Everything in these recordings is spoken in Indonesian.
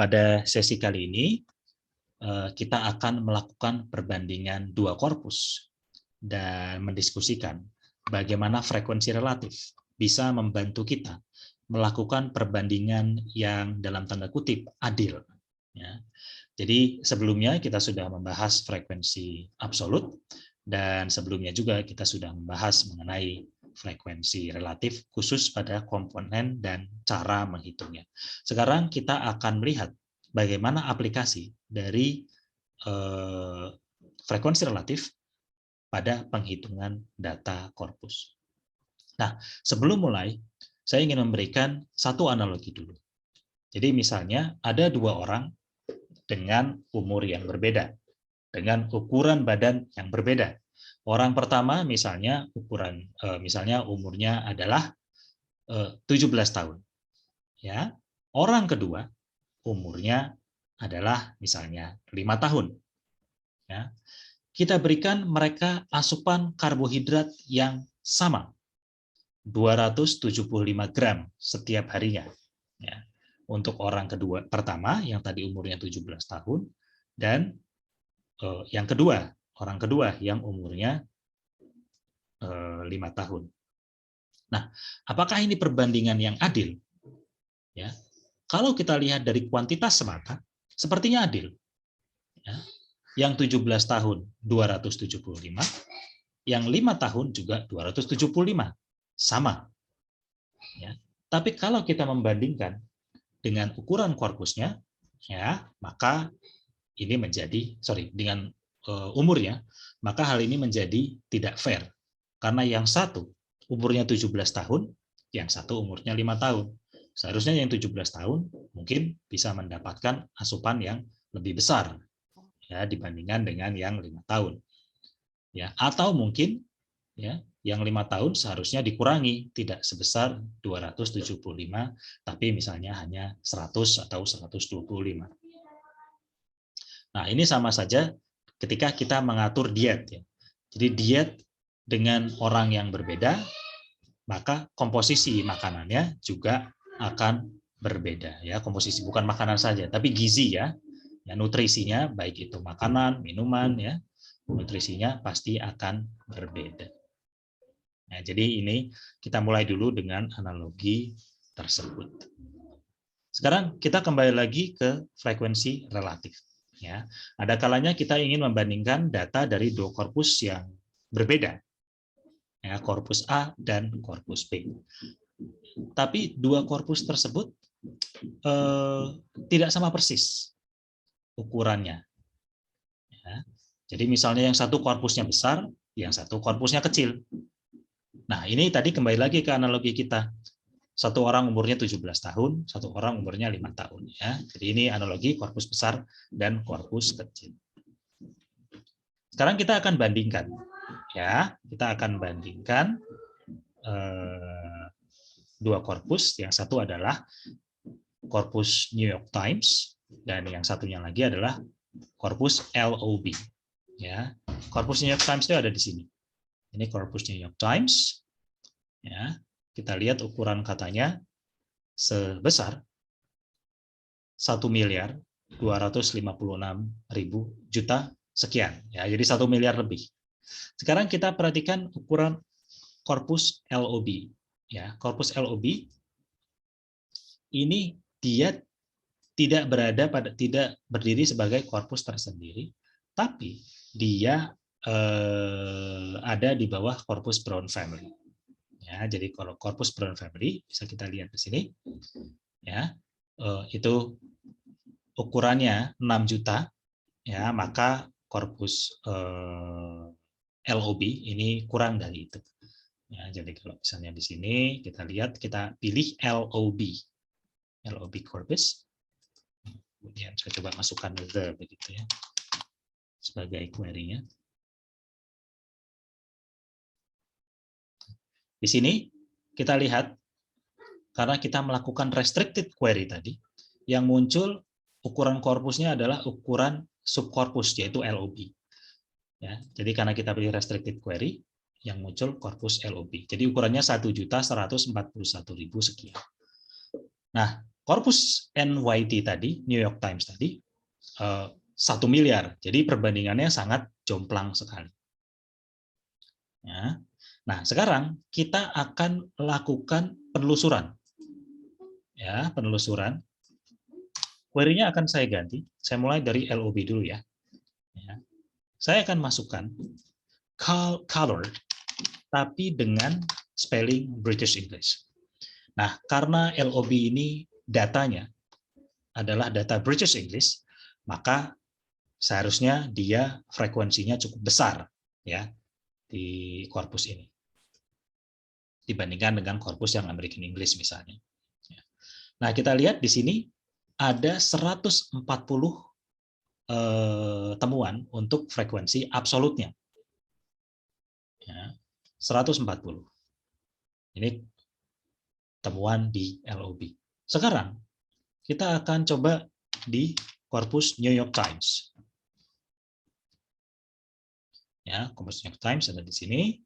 Pada sesi kali ini, kita akan melakukan perbandingan dua korpus dan mendiskusikan bagaimana frekuensi relatif bisa membantu kita melakukan perbandingan yang dalam tanda kutip adil. Ya. Jadi sebelumnya kita sudah membahas frekuensi absolut, dan sebelumnya juga kita sudah membahas mengenai frekuensi relatif khusus pada komponen dan cara menghitungnya. Sekarang kita akan melihat bagaimana aplikasi dari frekuensi relatif pada penghitungan data korpus. Nah, sebelum mulai, saya ingin memberikan satu analogi dulu. Jadi misalnya ada dua orang dengan umur yang berbeda, dengan ukuran badan yang berbeda. Orang pertama misalnya misalnya umurnya adalah 17 tahun. Ya. Orang kedua umurnya adalah misalnya 5 tahun. Ya. Kita berikan mereka asupan karbohidrat yang sama, 275 gram setiap harinya. Ya. Untuk orang kedua pertama yang tadi umurnya 17 tahun, dan yang kedua, orang kedua yang umurnya 5 tahun. Nah, apakah ini perbandingan yang adil? Ya. Kalau kita lihat dari kuantitas semata, sepertinya adil. Ya. Yang 17 tahun 275, yang 5 tahun juga 275. Sama. Ya. Tapi kalau kita membandingkan dengan ukuran korpusnya, ya, maka ini menjadi dengan umurnya, maka hal ini menjadi tidak fair. Karena yang satu umurnya 17 tahun, yang satu umurnya 5 tahun. Seharusnya yang 17 tahun mungkin bisa mendapatkan asupan yang lebih besar ya dibandingkan dengan yang 5 tahun. Ya, atau mungkin ya, yang 5 tahun seharusnya dikurangi, tidak sebesar 275, tapi misalnya hanya 100 atau 125. Nah, ini sama saja ketika kita mengatur diet. Ya. Jadi diet dengan orang yang berbeda, maka komposisi makanannya juga akan berbeda. Ya, komposisi bukan makanan saja, tapi gizi ya, nutrisinya baik itu makanan, minuman ya, nutrisinya pasti akan berbeda. Nah, jadi ini kita mulai dulu dengan analogi tersebut. Sekarang kita kembali lagi ke frekuensi relatif. Ya, ada kalanya kita ingin membandingkan data dari dua korpus yang berbeda, ya, korpus A dan korpus B. Tapi dua korpus tersebut tidak sama persis ukurannya. Ya. Jadi misalnya yang satu korpusnya besar, yang satu korpusnya kecil. Nah, ini tadi kembali lagi ke analogi kita. Satu orang umurnya 17 tahun, satu orang umurnya 5 tahun. Ya. Jadi ini analogi korpus besar dan korpus kecil. Sekarang kita akan bandingkan. Ya, kita akan bandingkan dua korpus. Yang satu adalah korpus New York Times, dan yang satunya lagi adalah korpus LOB. Ya, korpus New York Times itu ada di sini. Ini korpus New York Times. Ya, kita lihat ukuran katanya sebesar 1.256.000.000.000 sekian. Ya, jadi 1 miliar lebih. Sekarang kita perhatikan ukuran korpus LOB. Ya, korpus LOB ini dia tidak berdiri sebagai korpus tersendiri, tapi dia ada di bawah korpus Brown family. Ya, jadi kalau korpus Brown family bisa kita lihat di sini, ya itu ukurannya 6 juta, ya maka korpus LOB ini kurang dari itu. Ya, jadi kalau misalnya di sini kita lihat, kita pilih LOB corpus, kemudian saya coba masukkan the begitu ya sebagai query-nya. Di sini kita lihat, karena kita melakukan restricted query tadi, yang muncul ukuran korpusnya adalah ukuran subkorpus, yaitu LOB. Ya, jadi karena kita pilih restricted query, yang muncul korpus LOB. Jadi ukurannya 1.141.000 sekian. Nah, korpus NYT tadi, New York Times tadi, 1 miliar. Jadi perbandingannya sangat jomplang sekali. Ya. Nah, sekarang kita akan lakukan penelusuran. Ya, penelusuran. Query-nya akan saya ganti. Saya mulai dari LOB dulu ya. Ya. Saya akan masukkan color, tapi dengan spelling British English. Nah, karena LOB ini datanya adalah data British English, maka seharusnya dia frekuensinya cukup besar ya di korpus ini dibandingkan dengan korpus yang American English misalnya. Nah, kita lihat di sini ada 140 temuan untuk frekuensi absolutnya. Ya, 140. Ini temuan di LOB. Sekarang kita akan coba di korpus New York Times. Ya, korpus New York Times ada di sini.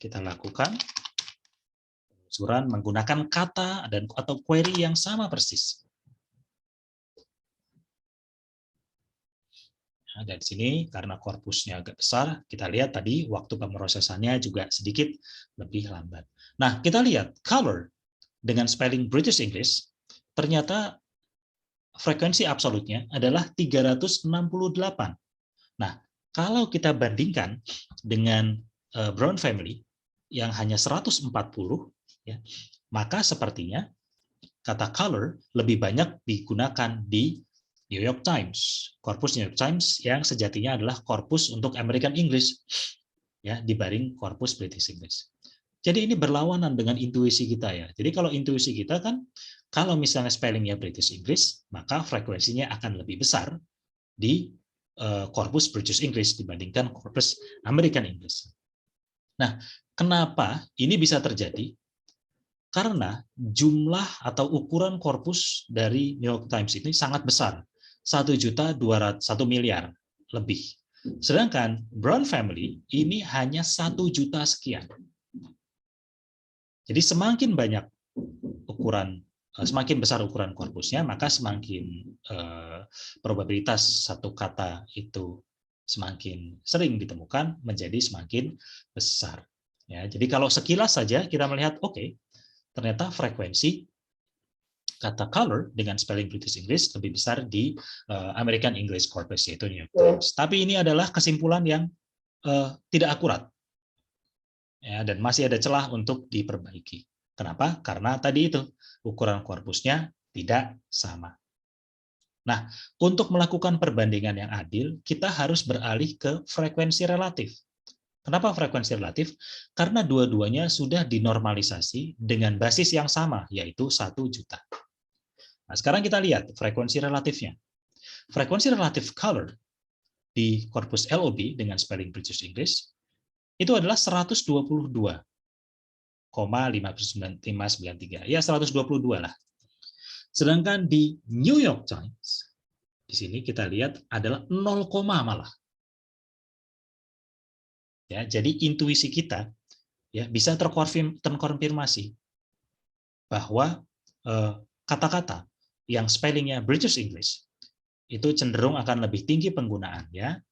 Kita lakukan penelusuran menggunakan kata atau query yang sama persis. Nah, dari sini karena korpusnya agak besar, kita lihat tadi waktu pemrosesannya juga sedikit lebih lambat. Nah, kita lihat color dengan spelling British English ternyata frekuensi absolutnya adalah 368. Nah, kalau kita bandingkan dengan Brown Family yang hanya 140, ya, maka sepertinya kata color lebih banyak digunakan di New York Times, korpus New York Times yang sejatinya adalah korpus untuk American English, ya, dibanding korpus British English. Jadi ini berlawanan dengan intuisi kita ya. Jadi kalau intuisi kita kan, kalau misalnya spellingnya British English, maka frekuensinya akan lebih besar di korpus British English dibandingkan korpus American English. Nah, kenapa ini bisa terjadi? Karena jumlah atau ukuran korpus dari New York Times ini sangat besar, 1 miliar lebih. Sedangkan Brown Family ini hanya 1 juta sekian. Jadi semakin banyak semakin besar ukuran korpusnya, maka semakin probabilitas satu kata itu semakin sering ditemukan menjadi semakin besar. Ya, jadi kalau sekilas saja kita melihat, oke, ternyata frekuensi kata color dengan spelling British English lebih besar di American English corpus, yaitu New York Times. Tapi ini adalah kesimpulan yang tidak akurat, ya, dan masih ada celah untuk diperbaiki. Kenapa? Karena tadi itu ukuran korpusnya tidak sama. Nah, untuk melakukan perbandingan yang adil, kita harus beralih ke frekuensi relatif. Kenapa frekuensi relatif? Karena dua-duanya sudah dinormalisasi dengan basis yang sama, yaitu 1 juta. Nah, sekarang kita lihat frekuensi relatifnya. Frekuensi relatif color di korpus LOB dengan spelling British English itu adalah 122,593. Ya, 122 lah. Sedangkan di New York Times, di sini kita lihat adalah 0, malah. Ya, jadi intuisi kita ya bisa terkonfirmasi bahwa kata-kata yang spellingnya British English itu cenderung akan lebih tinggi penggunaannya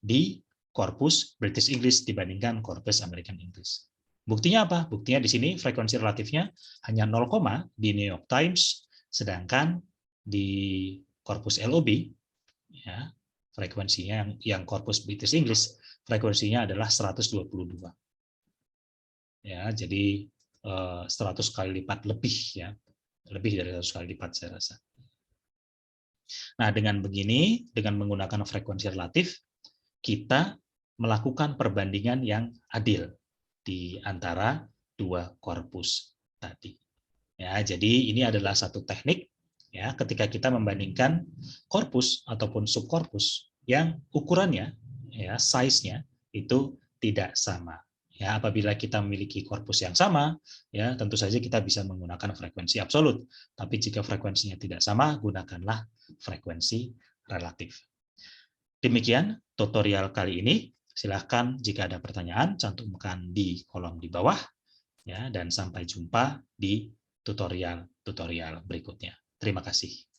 di korpus British English dibandingkan korpus American English. Buktinya apa? Buktinya di sini frekuensi relatifnya hanya 0, di New York Times, sedangkan di korpus LOB ya, frekuensinya yang korpus British English frekuensinya adalah 122. Ya, jadi 100 kali lipat lebih ya. Lebih dari 100 kali lipat saya rasa. Nah, dengan begini, dengan menggunakan frekuensi relatif, kita melakukan perbandingan yang adil di antara dua korpus tadi. Ya, jadi ini adalah satu teknik ya ketika kita membandingkan korpus ataupun subkorpus yang ukurannya ya size-nya itu tidak sama. Ya, apabila kita memiliki korpus yang sama, ya tentu saja kita bisa menggunakan frekuensi absolut. Tapi jika frekuensinya tidak sama, gunakanlah frekuensi relatif. Demikian tutorial kali ini. Silahkan jika ada pertanyaan, cantumkan di kolom di bawah. Ya, dan sampai jumpa di tutorial-tutorial berikutnya. Terima kasih.